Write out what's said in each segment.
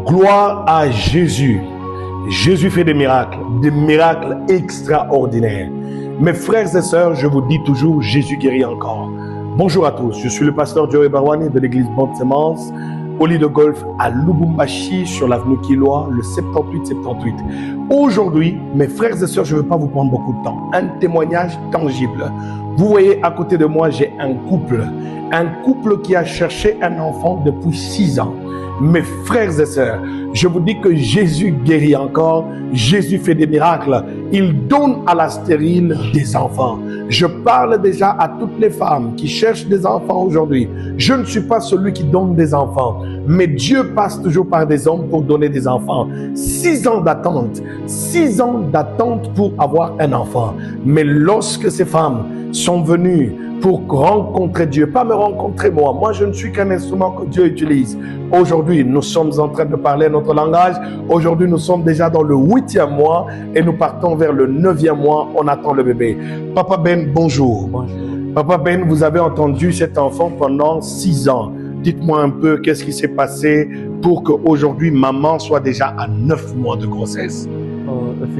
Gloire à Jésus. Jésus fait des miracles extraordinaires. Mes frères et sœurs, je vous dis toujours, Jésus guérit encore. Bonjour à tous, je suis le pasteur Joey Barwani de l'église Bonne Semence, au lit de golf à Lubumbashi, sur l'avenue Kilwa, le 78-78. Aujourd'hui, mes frères et sœurs, je ne veux pas vous prendre beaucoup de temps. Un témoignage tangible. Vous voyez, à côté de moi, j'ai un couple qui a cherché un enfant depuis 6 ans. Mes frères et sœurs, je vous dis que Jésus guérit encore, Jésus fait des miracles, il donne à la stérile des enfants. Je parle déjà à toutes les femmes qui cherchent des enfants aujourd'hui. Je ne suis pas celui qui donne des enfants, mais Dieu passe toujours par des hommes pour donner des enfants. 6 ans d'attente pour avoir un enfant. Mais lorsque ces femmes sont venues pour rencontrer Dieu, pas me rencontrer moi je ne suis qu'un instrument que Dieu utilise. Aujourd'hui, nous sommes en train de parler notre langage. Aujourd'hui, nous sommes déjà dans le 8e mois et nous partons vers le 9e mois. On attend le bébé. Papa Ben, bonjour. Bonjour. Papa Ben, vous avez entendu cet enfant pendant 6 ans. Dites-moi un peu qu'est-ce qui s'est passé pour qu'aujourd'hui, maman soit déjà à 9 mois de grossesse.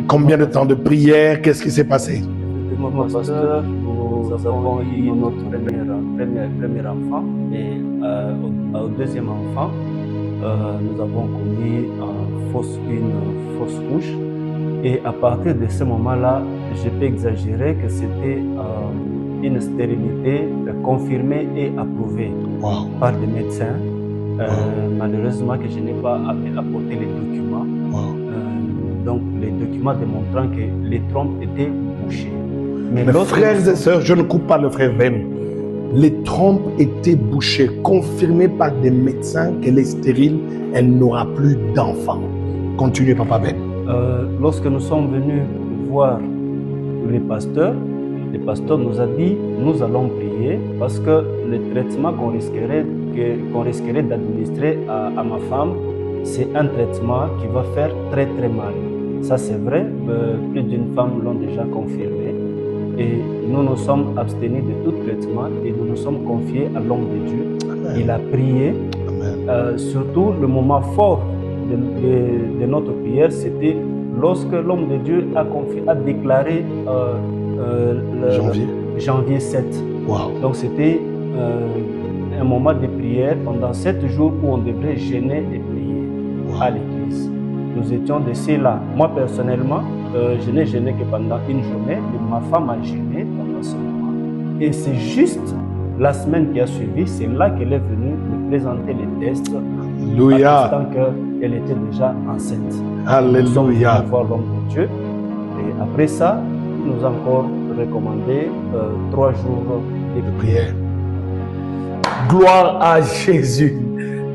Combien de temps de prière? Qu'est-ce qui s'est passé? Effectivement, pasteur, nous avons eu notre premier enfant et au deuxième enfant, nous avons connu une fausse couche. Et à partir de ce moment-là, je peux exagérer que c'était une stérilité confirmée et approuvée par des médecins. Malheureusement que je n'ai pas apporté les documents. Donc les documents démontrant que les trompes étaient bouchées. Mais frères et sœurs, je ne coupe pas le frère Ben. Les trompes étaient bouchées, confirmées par des médecins qu'elle est stérile, elle n'aura plus d'enfants. Continuez, Papa Ben. Lorsque nous sommes venus voir le pasteur nous a dit, nous allons prier parce que le traitement qu'on risquerait d'administrer à ma femme, c'est un traitement qui va faire très très mal. Ça c'est vrai, plus d'une femme l'ont déjà confirmé. Et nous nous sommes abstenus de tout traitement et nous nous sommes confiés à l'homme de Dieu. Amen. Il a prié. Surtout le moment fort de notre prière, c'était lorsque l'homme de Dieu a déclaré janvier 7. Wow. Donc c'était un moment de prière pendant 7 jours où on devrait jeûner et prier à l'église. Nous étions de ceux-là. Moi personnellement, je n'ai jeûné que pendant une journée, mais ma femme a jeûné pendant ce moment. Et c'est juste la semaine qui a suivi, c'est là qu'elle est venue me présenter les tests. Alléluia. Tant qu'elle était déjà enceinte. Alléluia. Nous sommes venus voir l'homme de Dieu. Et après ça, il nous a encore recommandé 3 jours de prière. Gloire à Jésus.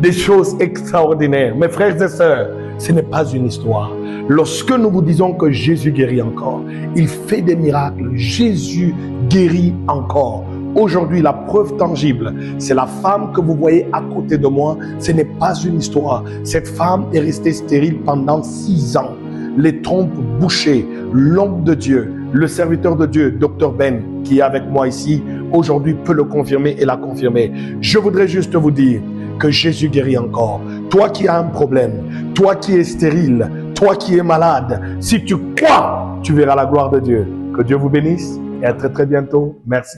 Des choses extraordinaires. Mes frères et sœurs, ce n'est pas une histoire. Lorsque nous vous disons que Jésus guérit encore, il fait des miracles. Jésus guérit encore. Aujourd'hui, la preuve tangible, c'est la femme que vous voyez à côté de moi. Ce n'est pas une histoire. Cette femme est restée stérile pendant 6 ans. Les trompes bouchées, l'homme de Dieu, le serviteur de Dieu, Dr Ben, qui est avec moi ici, aujourd'hui peut le confirmer et la confirmer. Je voudrais juste vous dire que Jésus guérit encore. Toi qui as un problème, toi qui es stérile, toi qui es malade, si tu crois, tu verras la gloire de Dieu. Que Dieu vous bénisse et à très très bientôt. Merci.